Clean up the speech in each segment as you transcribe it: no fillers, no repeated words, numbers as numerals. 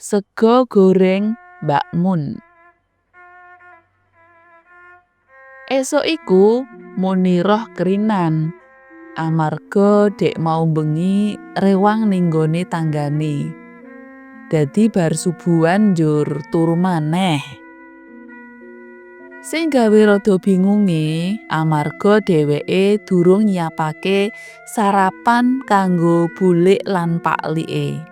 Sego goreng Mbak Mun. Esuk iku Muniroh kerinan amarga dek mau bengi rewang ning nggone tanggane. Dadi bar subuhan njur turu maneh. Sing gawe rada bingunge amarga dheweke durung nyiapake sarapan kanggo bulik lan paklike.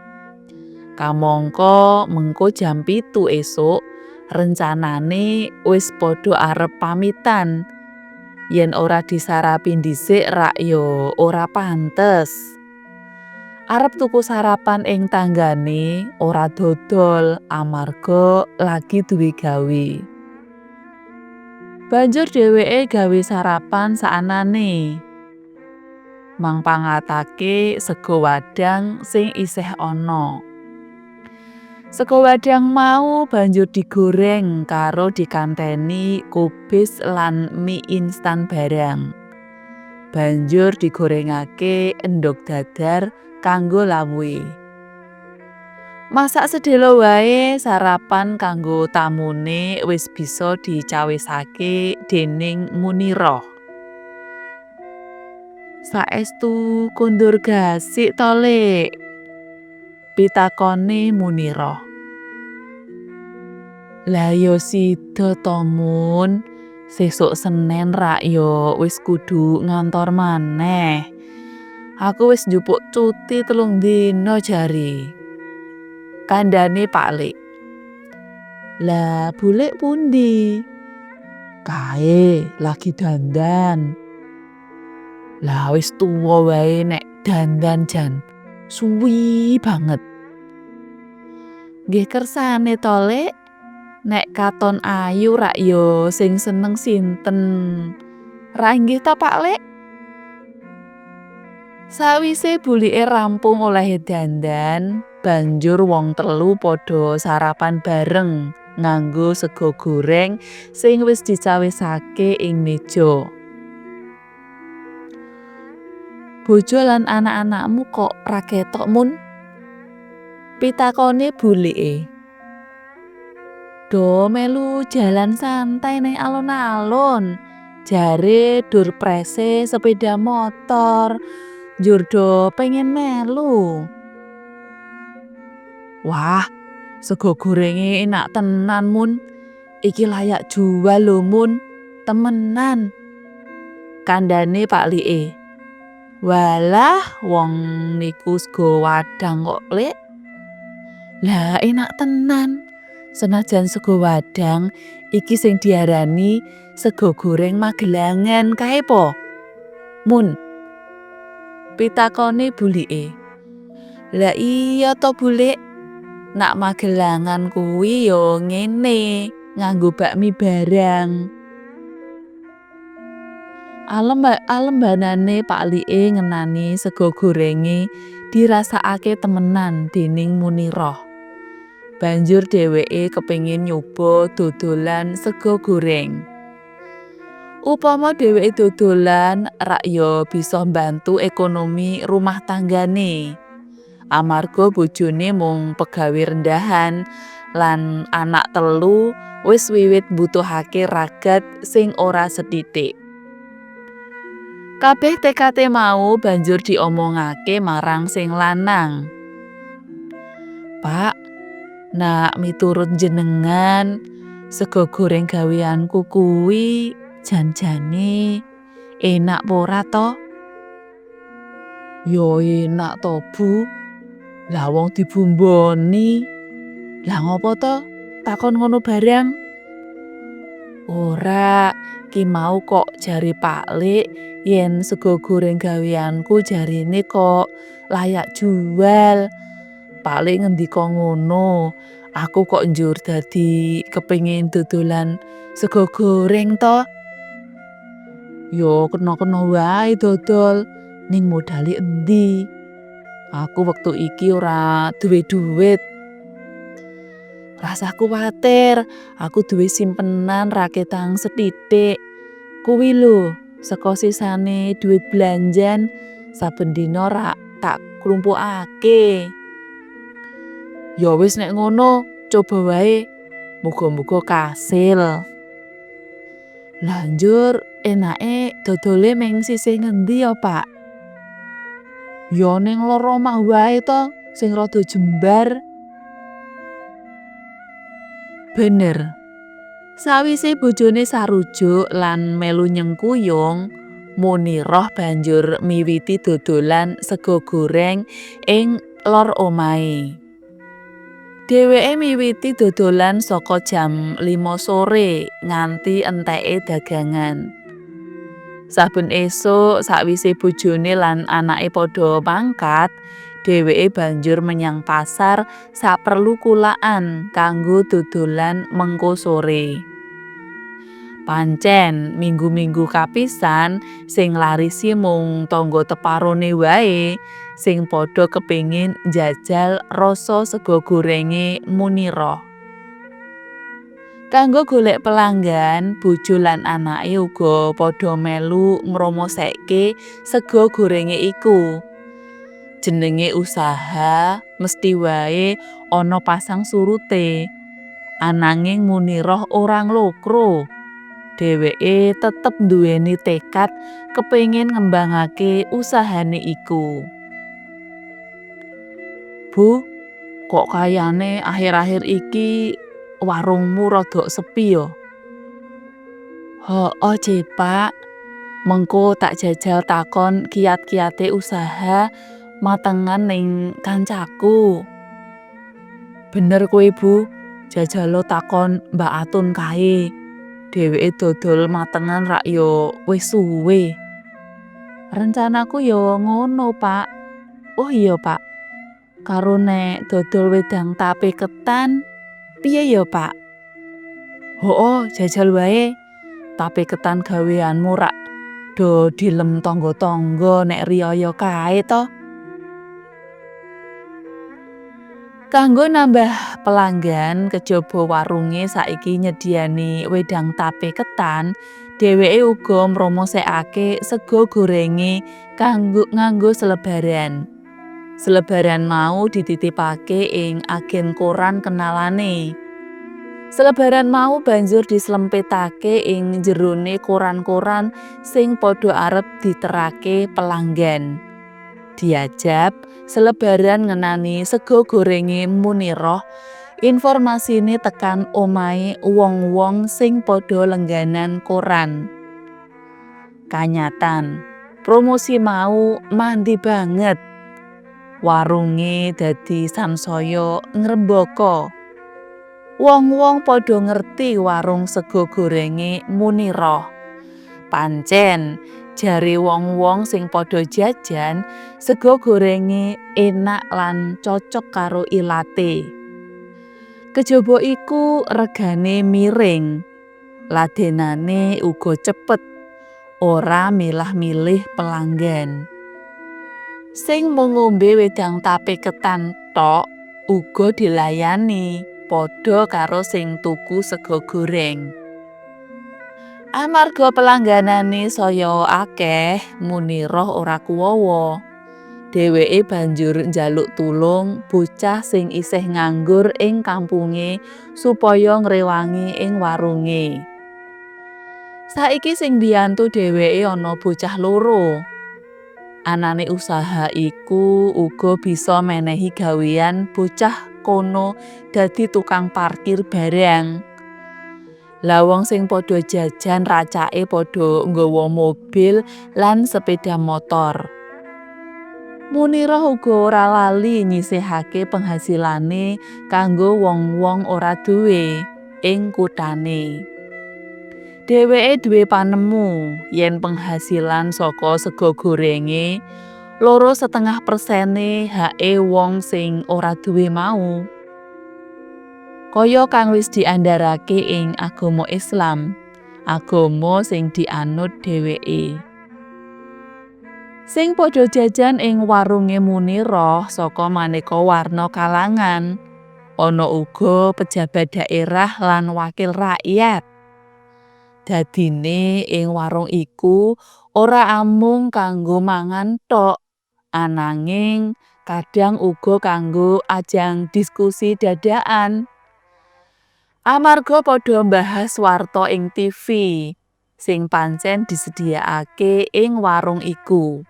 Kamangka mengko jam 7 esuk rencanane wis padha arep pamitan. Yen ora disarapi dhisik rak ya ora pantes. Arep tuku sarapan ing tanggane ora dodol amarga lagi duwe gawe. Banjur dheweke gawe sarapan saanane. Mangpangatake sego wadang sing isih ana. Sego wadang mau banjur digoreng karo dikanteni kubis lan mie instan barang. Banjur digorengake endhog dadar kanggo lawuhe. Masak sedhela wae sarapan kanggo tamune wis bisa dicawisake dening Muniroh. Saestu kondur gasik to, Lek? Pitakone Muniroh. Lah ya sida to, Mun. Sesuk Senen rak ya wis kudu ngantor maneh. Aku wis njupuk cuti 3 dina jare. Kandhane Pak Lek. Lah bulik pundi? Kae lagi dandan. Lah wis tuwa wae nek dandan jan. Suwi banget. Nggih kersane to, Lek. Nek katon ayu rak ya sing seneng sinten? Ra inggih ta Pak Lek? Sawise bulike rampung oleh dandan, banjur wong telu padha sarapan bareng nganggo sego goreng sing wis dicawisake ing meja. Bojo lan anak-anakmu kok ra ketok, Mun? Pitakone bulike. Do melu jalan santai ning alun-alun. Jare dur prese sepeda motor. Njur do pengen melu. Wah, sego gorenge enak tenan, Mun. Iki layak jual lho, Mun. Temenan. Kandhane Pak Like. Walah, wong niku sego wadang kok, Lek. Lah enak tenan. Senajan sego wadang, iki sing diarani sego goreng Magelangan kae po. Mun. Pitakone bulike. Lah iya to, Bulik. Nak Magelangan kuwi ya ngene, nganggo bakmi barang. Alembanane Pak Like ngenani sego gorenge dirasakake temenan dening Muniroh. Banjur dheweke kepengin nyoba dodolan sego goreng. Upama dheweke dodolan rak ya bisa mbantu ekonomi rumah tanggane. Amarga bojone mung pegawe rendahan lan anak telu wis wiwit mbutuhake ragat sing ora sethithik. Kabeh tekate mau banjur diomongake marang sing lanang. Pak, nak miturut jenengan sego goreng gaweanku kuwi jan-jane enak apa ora to? Yo enak to, Bu. Lah wong dibumboni. Lah ngopo to takon ngono barang? Ora, ki mau kok jare Pak Lek yen sego goreng gaweanku jarine kok layak jual. Pak Lek ngendika ngono. Aku kok njur dadi kepengin dodolan sego goreng to. Yo kena-kena wae dodol, ning modale endi? Aku wektu iki ora duwe duit. Rasa kuwatir, aku duwe simpenan raketang sethithik. Kuwi lho, saka sisane duit belanjan saben dina rak tak klumpukake. Ya wis nek ngono, coba wae. Muga-muga kasil. Lanjur enake dodole ming sisih ngendi ya, Pak? Ya ning lor omah wae to, sing rada jembar. Bener. Sawise bojone sarujuk lan melu nyengkuyung, Munirah banjur miwiti dodolan sega goreng ing lor omahe. Dheweke miwiti dodolan saka jam 5 sore nganti enteke dagangan. Saben esuk sakwise bojone lan anake padha mangkat, dheweke banjur menyang pasar saperlu kulaan kanggo dodolan mengko sore. Pancen minggu-minggu kapisan sing larisi mung tangga teparone wae sing padha kepengin njajal rasa sega gorenge Munirah. Kanggo golek pelanggan, bojo lan anake uga padha melu ngromosekke sega gorenge iku. Jenenge usaha mesti wae ana pasang surute. Ananging Munirah ora nglokro. Dheweke tetep nduweni tekad kepengin ngembangake usahane iku. Bu, kok kayane akhir-akhir iki warungmu rada sepi ya? Ho'o, Pak. Mengko tak jajal takon kiat-kiate usaha matengan ning kancaku. Bener kowe, Bu. Jajalo takon Mbak Atun kae. Dheweke dodol matengan rak yo wis suwe. Rencanaku yo ngono, Pak. Oh iya, Pak. Karo nek dodol wedang tape ketan, piye ya, Pak? Ho'o, jajal wae. Tape ketan gaweanmu rak do dilem tangga-tangga nek riyaya kae to. Kanggo nambah pelanggan, kejaba warunge saiki nyediani wedang tape ketan, dheweke uga mromosekake sega gorenge nganggo selebaran. Selebaran mau dititipake ing agen koran kenalane. Selebaran mau banjur dislempetake ing jerone koran-koran sing padha arep diterake pelanggan. Diajab selebaran ngenani sega gorenge Munirah, informasine tekan omahe wong-wong sing padha lengganan koran. Kanyatan, promosi mau mandi banget. Warunge dadi sansaya ngrembaka. Wong-wong padha ngerti warung sega gorenge Munirah. Pancen jare wong-wong sing padha jajan, sega gorenge enak lan cocok karo ilate. Kejaba iku regane miring. Ladenane uga cepet, ora milah-milih pelanggan. Sing mung ngombe wedang tape ketan tok uga dilayani, padha karo sing tuku sega goreng. Amarga pelangganane saya akeh, Munirah ora kuwawa. Dheweke banjur njaluk tulung bocah sing isih nganggur ing kampunge supaya ngrewangi ing warunge. Saiki sing mbiyantu dheweke ana bocah loro. Anane usaha iku uga bisa menehi gawean bocah kono dadi tukang parkir barang. Lah wong sing padha jajan racake padha nggawa mobil lan sepeda motor. Munirah uga ora lali nyisihake penghasilane kanggo wong-wong ora duwe ing kuthane. Dheweke duwe panemu yen penghasilan saka sega gorenge 2,5% hake wong sing ora duwe mau. Kaya kang wis diandharake ing agama Islam, agama sing dianut dheweke. Sing padha jajan ing warunge Munirah saka maneka warna kalangan. Ana uga pejabat daerah lan wakil rakyat. Dadine ing warung iku ora amung kanggo mangan tok, ananging kadang uga kanggo ajang diskusi dadakan. Amarga padha mbahas warta ing TV sing pancen disediakake ing warung iku.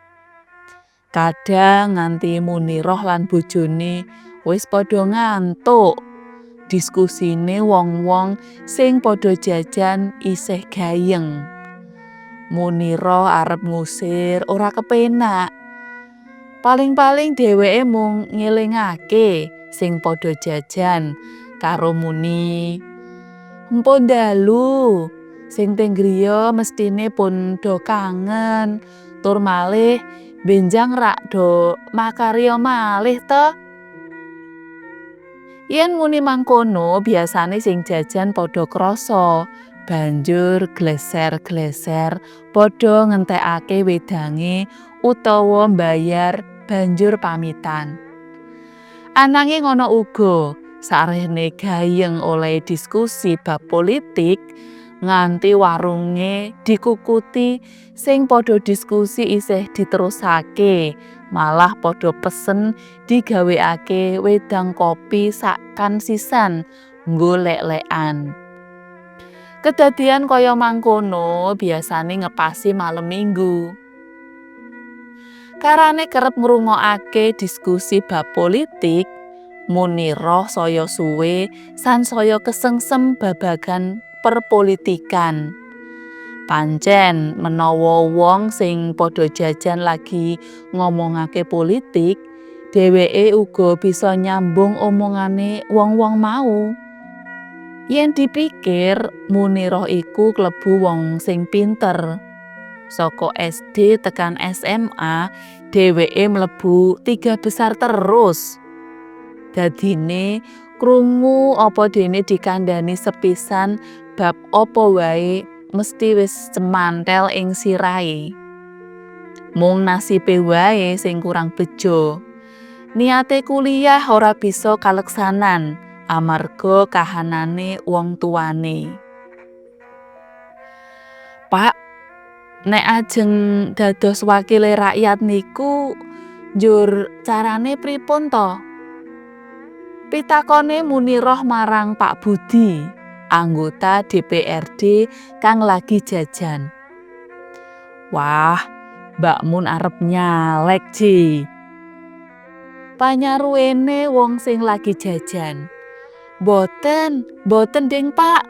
Kadang nganti Munirah lan bojone wis padha ngantuk. Diskusine wong-wong sing padha jajan isih gayeng. Munirah arep ngusir ora kepenak. Paling-paling dheweke mung ngelingake sing padha jajan karo muni, "Mpun dalu, sing teng griya mestine pun do kangen, tur malih benjang rak do makarya malih to." Yen muni mangkono, biasane sing jajan padha krasa, banjur gleser-gleser padha ngentekake wedange utawa mbayar banjur pamitan. Ananging ana uga sarene gayeng oleh diskusi bab politik nganti warunge dikukuti sing padha diskusi isih diterusake. Malah padha pesen digawekake wedang kopi sakan sisan nggo lek-lekan. Kedadian kaya mangkono biasane ngepasi malem Minggu. Karane kerep ngrungokake diskusi bab politik, Munirah saya suwe sansaya kesengsem babagan perpolitikan. Pancen menawa wong sing padha jajan lagi ngomongake politik, dheweke uga bisa nyambung omongane wong-wong mau. Yen dipikir, Munirah iku klebu wong sing pinter. Saka SD tekan SMA, dheweke mlebu 3 besar terus. Dadine krungu apa dene dikandhani sepisan bab apa wae mesti wis cemantel ing sirahe. Mung nasibe wae sing kurang bejo. Niate kuliah ora bisa kaleksanan amarga kahanane wong tuane. "Pak, nek ajeng dados wakile rakyat niku njur carane pripun to?" Pitakone Munirah marang Pak Budi, anggota DPRD kang lagi jajan. "Wah, Mbak Mun arep nyalek, Ji." Panyaruwene wong sing lagi jajan. Boten ding Pak,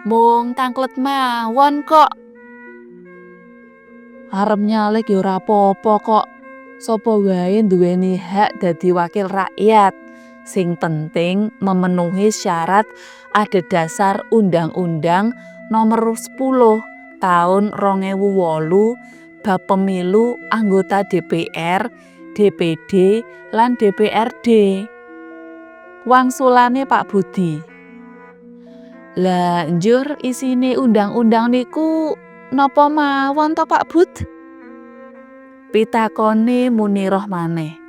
mung tangklet mawon kok." Arep nyalek ya ora apa-apa kok. Sapa wae nduweni hak dadi wakil rakyat. Sing penting memenuhi syarat adhedhasar Undang-Undang Nomor 10 Tahun 2008 bab pemilu anggota DPR, DPD, lan DPRD. Wangsulane Pak Budi. "Lah njur isine undang-undang niku napa mawon to Pak Bud?" Pitakone Munirah maneh.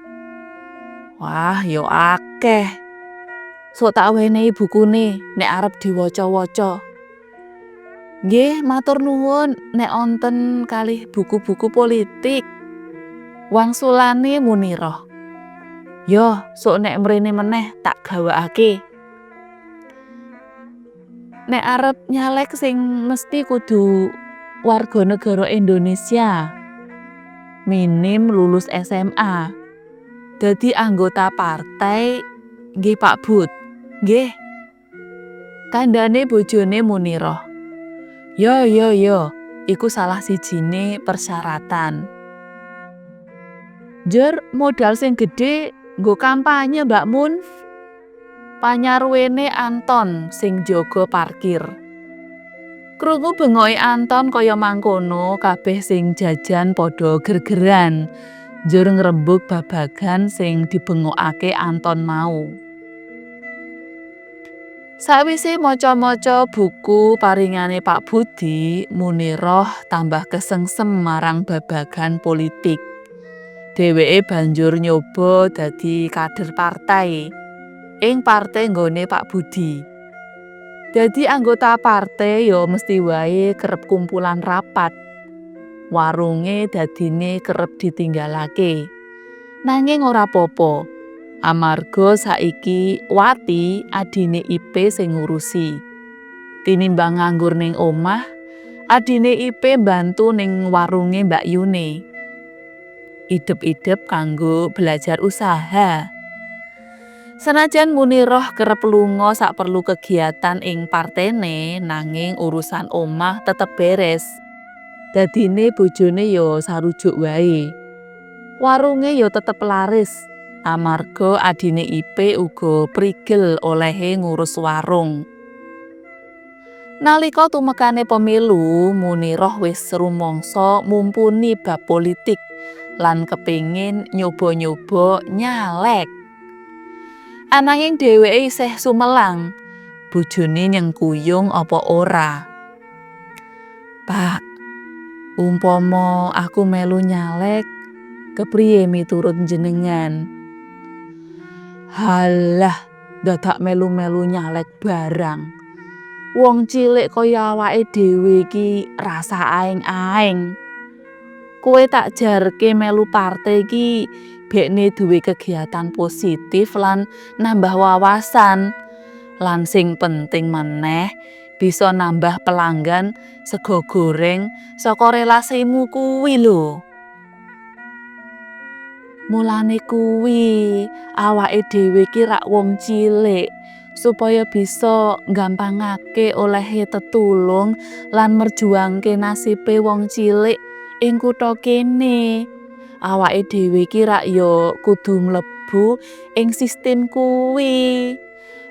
"Wah, ya akeh. Sok tak wenehi bukune nek arep diwaca-waca." "Nggih, matur nuwun nek onten kalih buku-buku politik." Wangsulane Munirah. "Yo, sok nek mrene meneh tak gawakake. Nek arep nyalek sing mesti kudu warga negara Indonesia. Minim lulus SMA. Dadi anggota partai, nggih Pak Bud." "Nggih." Kandhane bojone Munirah. Yo, iku salah sijine persyaratan. "Njur modal sing gedhe nggo kampanye Mbak Mun." Panyaruwene Anton sing jaga parkir. Krungu bengoke Anton kaya mangkono, kabeh sing jajan padha gergeran. Njur ngrembug babagan sing dibengokake Anton mau. Sawise maca-maca buku paringane Pak Budi, Munirah tambah kesengsem marang babagan politik. Dheweke banjur nyoba dadi kader partai ing partai nggone Pak Budi. Dadi anggota partai ya mesti wae kerep kumpulan rapat. Warunge dadine kerep ditinggalake. Nanging ora popo, amarga saiki Wati adine Ipe sing ngurusi. Tinimbang nganggur ning omah, adine Ipe bantu ning warunge Mbak Yune. Idep-idep kanggo belajar usaha. Senajan Muniroh kerep lunga saperlu kegiatan ing partene, nanging urusan omah tetep beres. Dadine bojone ya sarujuk wae. Warunge ya tetep laris, amarga adine Ipe uga prigel olehe ngurus warung. Nalika tumekane pemilu, Muniroh wis rumangsa mumpuni bab politik lan kepingin nyoba-nyoba nyalek. Ananging dheweke isih sumelang, bojone nyengkuyung apa ora. "Pak, umpama aku melu nyalek, kepriye miturut jenengan?" "Halah, dadak melu-melu nyalek barang. Wong cilik kaya awake dhewe iki rasa aeng-aeng. Kowe tak jarke melu partai iki bekne duwe kegiatan positif lan nambah wawasan. Lan sing penting meneh bisa nambah pelanggan sego goreng saka relasimu kuwi lho. Mulane kuwi awake dhewe iki rak wong cilik, supaya bisa gampangake olehe tetulung lan merjuangke nasibe wong cilik ing kutha kene. Awake dhewe iki rak ya kudu mlebu ing sistem kuwi.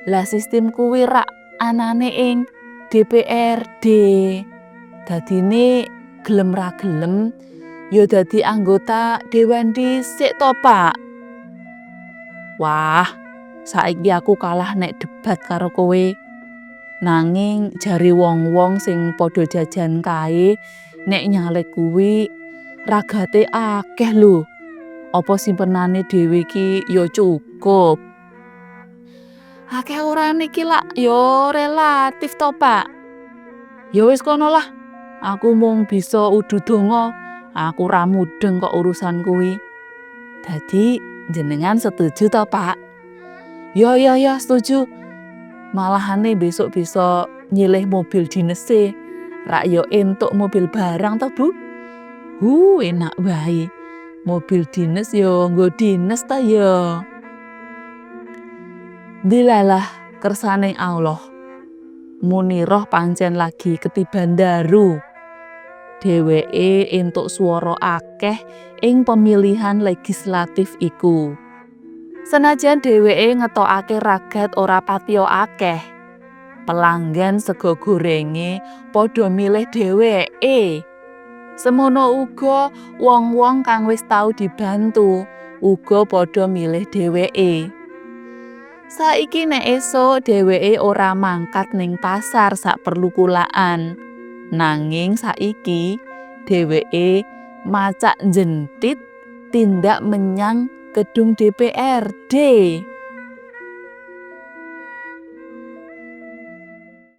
Lah sistem kuwi rak anane ing DPRD. Dadine gelem ra gelem ya dadi anggota dewan dhisik to, Pak. Wah, saiki aku kalah nek debat karo kowe. Nanging jare wong-wong sing padha jajan kae nek nyalek kuwi ragate akeh lho. Apa simpenane dhewe iki ya cukup? Akeh ora niki lak ya relatif to, Pak. Ya wis kono lah. Aku mung bisa udu donga. Aku ra mudeng kok urusan kuwi. Dadi jenengan setuju to, Pak? Ya setuju. Malahane besok bisa nyilih mobil dinese. Rak yo entuk mobil barang to, Bu? Enak wae. Mobil dinas yo nggo dinas ta ya. Dilalah kersaning Allah. Muniroh pancen lagi ketiban daru. Dheweke entuk swara akeh ing pemilihan legislatif iku. Senajan dheweke ngetokake ragat ora patiya akeh, pelanggan sego gorenge padha milih dheweke. Semono uga wong-wong kang wis tau dibantu uga padha milih dheweke. Saiki nek esuk dheweke ora mangkat ning pasar sak perlu kulaan. Nanging saiki dheweke macak jentit tindak menyang gedung DPRD.